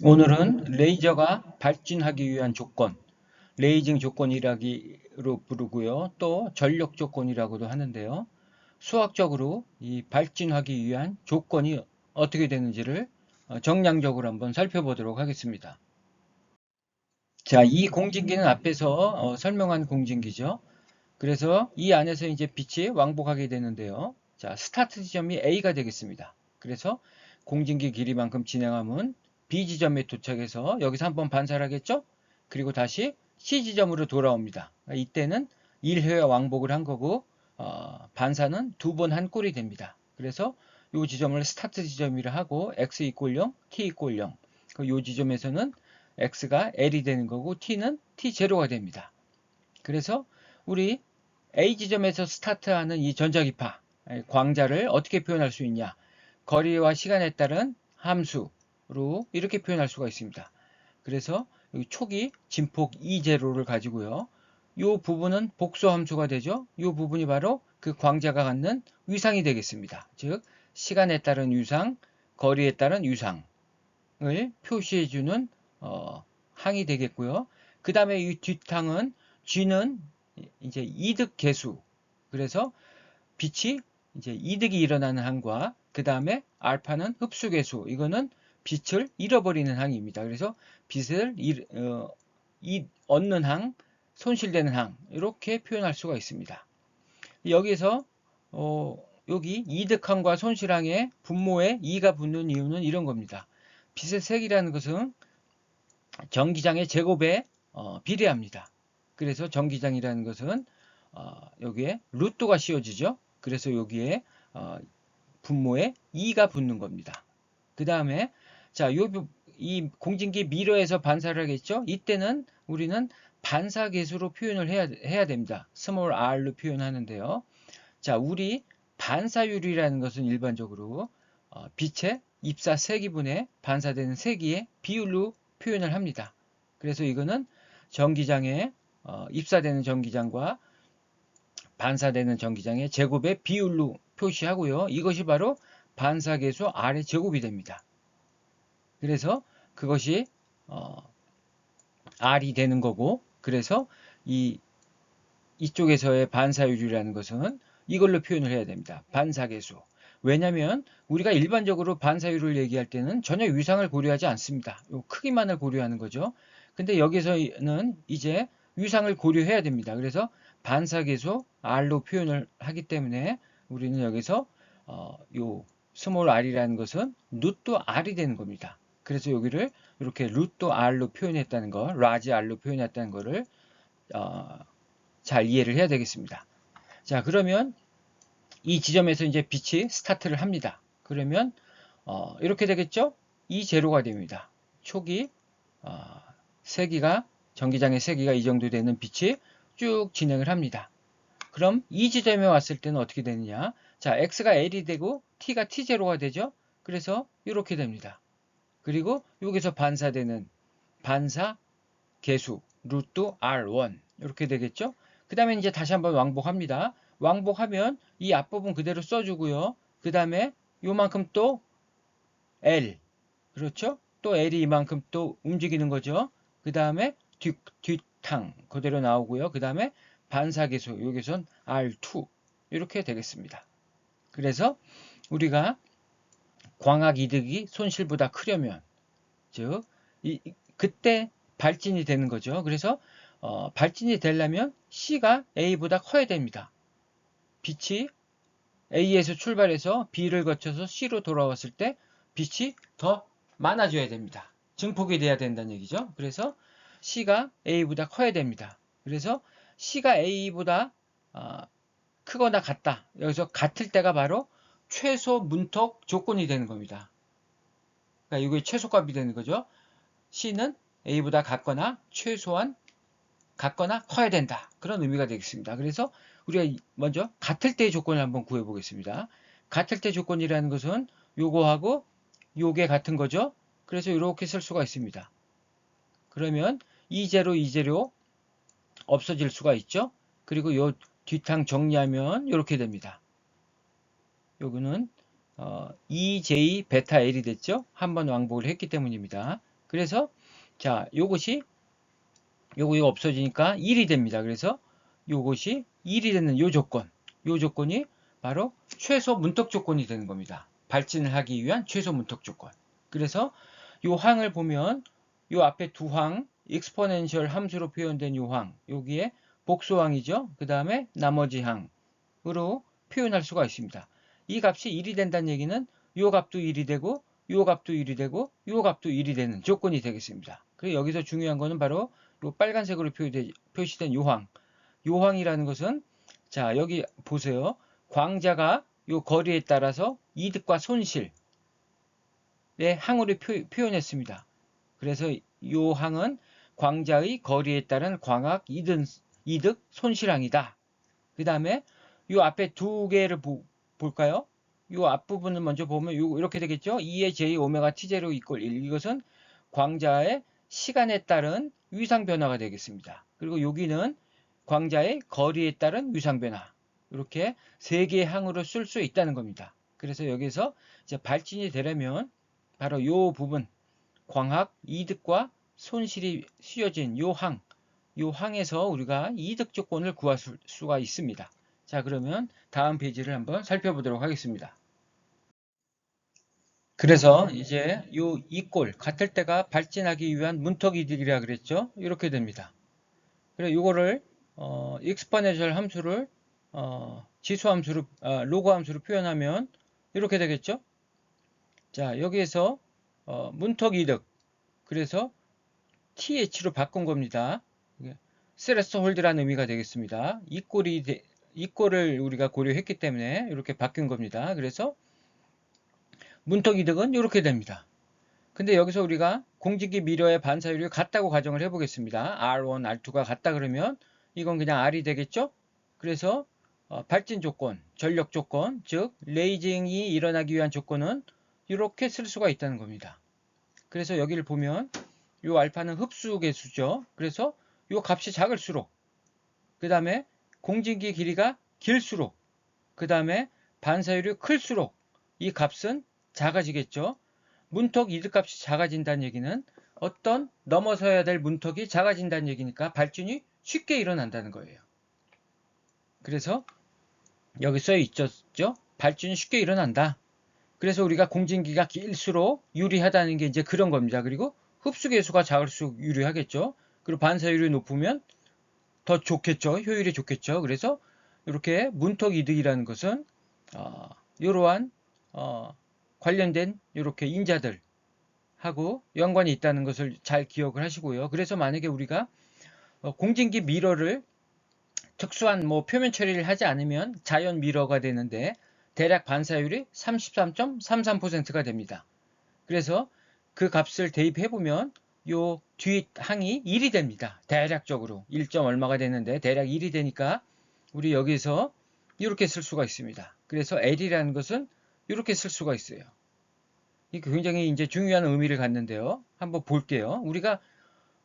오늘은 레이저가 발진하기 위한 조건, 레이징 조건이라기로 부르고요. 또 전력 조건이라고도 하는데요. 수학적으로 이 발진하기 위한 조건이 어떻게 되는지를 정량적으로 한번 살펴보도록 하겠습니다. 자, 이 공진기는 앞에서 설명한 공진기죠. 그래서 이 안에서 이제 빛이 왕복하게 되는데요. 자, 스타트 지점이 A가 되겠습니다. 그래서 공진기 길이만큼 진행하면 B 지점에 도착해서 여기서 한번 반사를 하겠죠? 그리고 다시 C 지점으로 돌아옵니다. 이때는 1회 왕복을 한 거고 반사는 두 번 한 꼴이 됩니다. 그래서 이 지점을 스타트 지점이라 하고 x 이꼴 0, t 이꼴 0. 이 지점에서는 x가 l이 되는 거고 t는 t0가 됩니다. 그래서 우리 A 지점에서 스타트하는 이 전자기파, 광자를 어떻게 표현할 수 있냐? 거리와 시간에 따른 함수로 이렇게 표현할 수가 있습니다. 그래서 여기 초기 진폭 E0를 가지고요. 이 부분은 복소 함수가 되죠. 이 부분이 바로 그 광자가 갖는 위상이 되겠습니다. 즉 시간에 따른 위상, 거리에 따른 위상을 표시해주는 항이 되겠고요. 그 다음에 이 뒷항은 G는 이제 이득 계수. 그래서 빛이 이제 이득이 일어나는 항과 그 다음에 알파는 흡수 계수. 이거는 빛을 잃어버리는 항입니다. 그래서 빛을 얻는 항, 손실되는 항 이렇게 표현할 수가 있습니다. 여기서 여기 이득항과 손실항의 분모에 2가 붙는 이유는 이런 겁니다. 빛의 색이라는 것은 전기장의 제곱에 비례합니다. 그래서 전기장이라는 것은 여기에 루트가 씌워지죠. 그래서 여기에 분모에 2가 붙는 겁니다. 그 다음에 자, 이 공진기 미러에서 반사를 하겠죠. 이때는 우리는 반사 계수로 표현을 해야 됩니다. 스몰 r로 표현하는데요. 자, 우리 반사율이라는 것은 일반적으로 빛의 입사 세기분에 반사되는 세기의 비율로 표현을 합니다. 그래서 이거는 전기장에 입사되는 전기장과 반사되는 전기장의 제곱의 비율로 표시하고요. 이것이 바로 반사계수 R의 제곱이 됩니다. 그래서 그것이 R이 되는 거고, 그래서 이쪽에서의 반사율이라는 것은 이걸로 표현을 해야 됩니다. 반사계수. 왜냐하면 우리가 일반적으로 반사율을 얘기할 때는 전혀 위상을 고려하지 않습니다. 크기만을 고려하는 거죠. 근데 여기서는 이제 위상을 고려해야 됩니다. 그래서 반사계수 R로 표현을 하기 때문에 우리는 여기서 요 스몰 r이라는 것은 루트 r이 되는 겁니다. 그래서 여기를 이렇게 루트 r로 표현했다는 거, 라지 r로 표현했다는 거를 잘 이해를 해야 되겠습니다. 자, 그러면 이 지점에서 이제 빛이 스타트를 합니다. 그러면 이렇게 되겠죠? 이 제로가 됩니다. 초기 세기가 전기장의 세기가 이 정도 되는 빛이 쭉 진행을 합니다. 그럼 이 지점에 왔을 때는 어떻게 되느냐? 자, x가 l이 되고 t가 t0가 되죠? 그래서 이렇게 됩니다. 그리고 여기서 반사되는 반사 계수 루트 r1 이렇게 되겠죠? 그 다음에 이제 다시 한번 왕복합니다. 왕복하면 이 앞부분 그대로 써주고요. 그 다음에 요만큼 또 L 그렇죠? 또 L이 이만큼 또 움직이는 거죠. 그 다음에 뒷탕 그대로 나오고요. 그 다음에 반사계수 여기선 R2 이렇게 되겠습니다. 그래서 우리가 광학 이득이 손실보다 크려면 즉 그때 발진이 되는 거죠. 그래서 발진이 되려면 C가 A보다 커야 됩니다. 빛이 A에서 출발해서 B를 거쳐서 C로 돌아왔을 때 빛이 더 많아져야 됩니다. 증폭이 돼야 된다는 얘기죠. 그래서 C가 A보다 커야 됩니다. 그래서 C가 A보다 크거나 같다. 여기서 같을 때가 바로 최소 문턱 조건이 되는 겁니다. 그러니까 이게 최소값이 되는 거죠. C는 A보다 같거나 최소한 같거나 커야 된다. 그런 의미가 되겠습니다. 그래서 우리가 먼저 같을 때의 조건을 한번 구해 보겠습니다. 같을 때 조건이라는 것은 요거하고 요게 같은 거죠. 그래서 이렇게 쓸 수가 있습니다. 그러면 이제로 없어질 수가 있죠. 그리고 요 뒷항 정리하면 이렇게 됩니다. 요거는 EJ 베타 L이 됐죠. 한번 왕복을 했기 때문입니다. 그래서 자, 요거 없어지니까 1이 됩니다. 그래서 요것이 1이 되는 요 조건이 바로 최소 문턱 조건이 되는 겁니다. 발진을 하기 위한 최소 문턱 조건. 그래서 요 항을 보면 요 앞에 두 항, 익스포넨셜 함수로 표현된 요 항, 여기에 복소항이죠. 그 다음에 나머지 항으로 표현할 수가 있습니다. 이 값이 1이 된다는 얘기는 요 값도 1이 되고 요 값도 1이 되고 요 값도 1이 되는 조건이 되겠습니다. 그리고 여기서 중요한 거는 바로 요 빨간색으로 표시된 요항이라는 것은 자, 여기 보세요. 광자가 요 거리에 따라서 이득과 손실의 항으로 표현했습니다. 그래서 요 항은 광자의 거리에 따른 광학 이득 손실항이다. 그 다음에 요 앞에 두 개를 볼까요? 요 앞부분을 먼저 보면 이렇게 되겠죠? 2의 j 오메가 t0 이퀄 1. 이것은 광자의 시간에 따른 위상 변화가 되겠습니다. 그리고 여기는 광자의 거리에 따른 위상 변화. 이렇게 세 개의 항으로 쓸 수 있다는 겁니다. 그래서 여기서 이제 발진이 되려면 바로 요 부분 광학 이득과 손실이 씌워진 요 항에서 우리가 이득 조건을 구할 수가 있습니다. 자, 그러면 다음 페이지를 한번 살펴보도록 하겠습니다. 그래서 이제 요 이꼴 같을 때가 발진하기 위한 문턱 이득이라 그랬죠. 이렇게 됩니다. 그래 요거를 익스포넨셜 함수를 지수 함수로 로그 함수로 표현하면 이렇게 되겠죠. 자, 여기에서 문턱 이득 그래서 TH로 바꾼 겁니다. 스레스홀드라는 의미가 되겠습니다. 이꼴을 우리가 고려했기 때문에 이렇게 바뀐 겁니다. 그래서 문턱 이득은 이렇게 됩니다. 근데 여기서 우리가 공진기 미러의 반사율이 같다고 가정을 해보겠습니다. R1, R2가 같다 그러면 이건 그냥 R이 되겠죠? 그래서 발진 조건, 전력 조건, 즉 레이징이 일어나기 위한 조건은 이렇게 쓸 수가 있다는 겁니다. 그래서 여기를 보면 이 알파는 흡수 계수죠. 그래서 이 값이 작을수록 그 다음에 공진기 길이가 길수록 그 다음에 반사율이 클수록 이 값은 작아지겠죠. 문턱 이득값이 작아진다는 얘기는 어떤 넘어서야 될 문턱이 작아진다는 얘기니까 발진이 쉽게 일어난다는 거예요. 그래서 여기 써 있죠. 발진이 쉽게 일어난다. 그래서 우리가 공진기가 길수록 유리하다는 게 이제 그런 겁니다. 그리고 흡수 계수가 작을수록 유리하겠죠. 그리고 반사율이 높으면 더 좋겠죠. 효율이 좋겠죠. 그래서 이렇게 문턱 이득이라는 것은 이러한 관련된 이렇게 인자들하고 연관이 있다는 것을 잘 기억을 하시고요. 그래서 만약에 우리가 공진기 미러를 특수한 표면 처리를 하지 않으면 자연 미러가 되는데 대략 반사율이 33.33%가 됩니다. 그래서 그 값을 대입해보면 요 뒷항이 1이 됩니다. 대략적으로 1. 얼마가 되는데 대략 1이 되니까 우리 여기서 이렇게 쓸 수가 있습니다. 그래서 L이라는 것은 이렇게 쓸 수가 있어요. 이게 굉장히 이제 중요한 의미를 갖는데요. 한번 볼게요. 우리가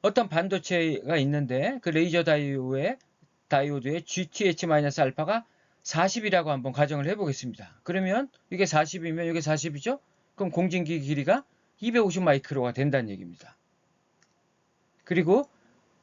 어떤 반도체가 있는데 그 레이저 다이오드의 GTH-알파가 40이라고 한번 가정을 해보겠습니다. 그러면 이게 40이면 이게 40이죠? 그럼 공진기 길이가 250 마이크로가 된다는 얘기입니다. 그리고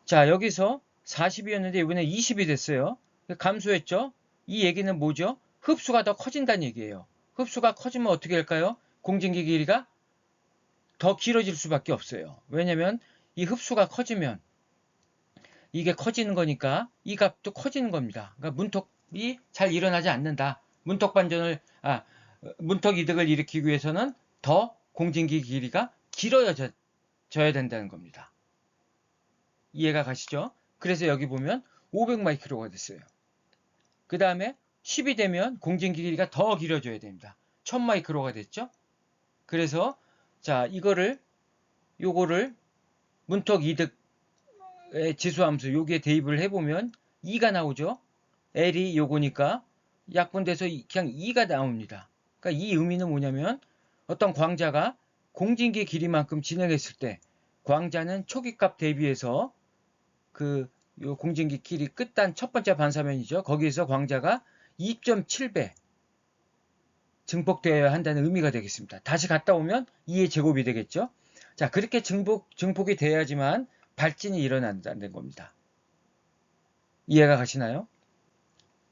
자, 여기서 40이었는데 이번에 20이 됐어요. 감소했죠? 이 얘기는 뭐죠? 흡수가 더 커진다는 얘기예요. 흡수가 커지면 어떻게 할까요? 공진기 길이가 더 길어질 수밖에 없어요. 왜냐면 이 흡수가 커지면 이게 커지는 거니까 이 값도 커지는 겁니다. 그러니까 문턱이 잘 일어나지 않는다. 문턱 이득을 일으키기 위해서는 더 공진기 길이가 길어져야 된다는 겁니다. 이해가 가시죠? 그래서 여기 보면 500 마이크로가 됐어요. 그 다음에 10이 되면 공진기 길이가 더 길어져야 됩니다. 1000 마이크로가 됐죠? 그래서 자, 요거를 문턱 이득의 지수함수 여기에 대입을 해보면 2가 나오죠. L이 요거니까 약분돼서 그냥 2가 나옵니다. 그러니까 이 의미는 뭐냐면 어떤 광자가 공진기 길이만큼 진행했을 때 광자는 초기값 대비해서 요 공진기 길이 끝단 첫 번째 반사면이죠. 거기에서 광자가 2.7배 증폭되어야 한다는 의미가 되겠습니다. 다시 갔다 오면 2의 제곱이 되겠죠. 자, 그렇게 증폭이 돼야지만 발진이 일어난다는 겁니다. 이해가 가시나요?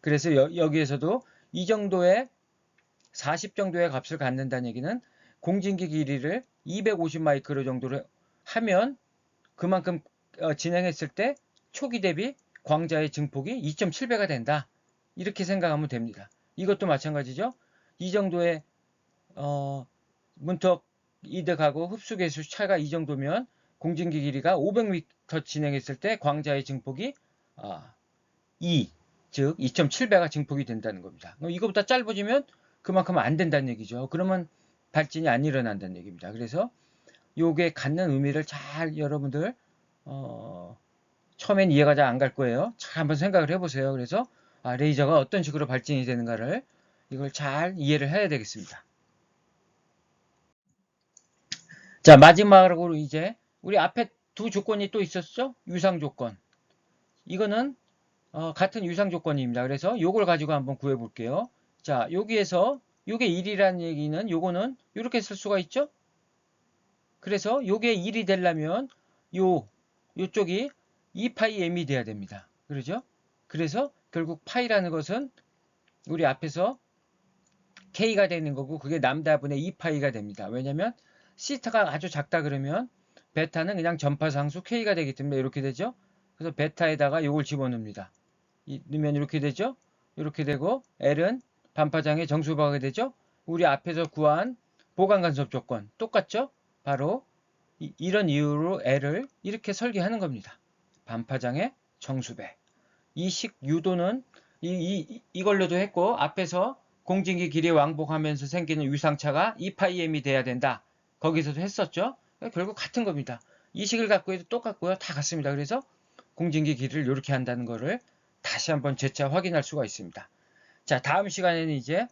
그래서 여기에서도 이 정도의 40 정도의 값을 갖는다는 얘기는 공진기 길이를 250 마이크로 정도로 하면 그만큼 진행했을 때 초기 대비 광자의 증폭이 2.7배가 된다. 이렇게 생각하면 됩니다. 이것도 마찬가지죠. 이 정도의 문턱 이득하고 흡수 개수 차가 이 정도면 공진기 길이가 500m 진행했을 때 광자의 증폭이 2, 즉 2.7배가 증폭이 된다는 겁니다. 이거보다 짧아지면 그만큼 안 된다는 얘기죠. 그러면 발진이 안 일어난다는 얘기입니다. 그래서 요게 갖는 의미를 잘 여러분들 처음엔 이해가 잘 안 갈 거예요. 잘 한번 생각을 해보세요. 그래서 레이저가 어떤 식으로 발진이 되는가를 이걸 잘 이해를 해야 되겠습니다. 자, 마지막으로 이제 우리 앞에 두 조건이 또 있었죠? 유상 조건. 이거는 같은 유상 조건입니다. 그래서 요걸 가지고 한번 구해 볼게요. 자, 여기에서 요게 1이라는 얘기는 요거는 이렇게 쓸 수가 있죠? 그래서 요게 1이 되려면 요쪽이 2파이 m이 돼야 됩니다. 그러죠? 그래서 결국 파이라는 것은 우리 앞에서 k가 되는 거고 그게 람다분의 2파이가 됩니다. 왜냐면 시타가 아주 작다 그러면 베타는 그냥 전파상수 k가 되기 때문에 이렇게 되죠. 그래서 베타에다가 요걸 집어넣습니다. 넣으면 이렇게 되죠. 이렇게 되고 L은 반파장의 정수박이 되죠. 우리 앞에서 구한 보강간섭 조건 똑같죠. 바로 이런 이유로 L을 이렇게 설계하는 겁니다. 반파장의 정수배. 이 식 유도는 이걸로도 했고 앞에서 공진기 길이 왕복하면서 생기는 유상차가 2파이m이 돼야 된다. 거기서도 했었죠. 결국 같은 겁니다. 이 식을 갖고 해도 똑같고요. 다 같습니다. 그래서 공진기 길이를 이렇게 한다는 거를 다시 한번 재차 확인할 수가 있습니다. 자, 다음 시간에는 이제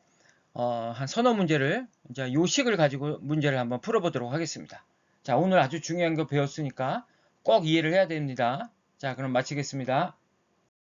한 서너 문제를 이제 요 식을 가지고 문제를 한번 풀어보도록 하겠습니다. 자, 오늘 아주 중요한 거 배웠으니까 꼭 이해를 해야 됩니다. 자, 그럼 마치겠습니다.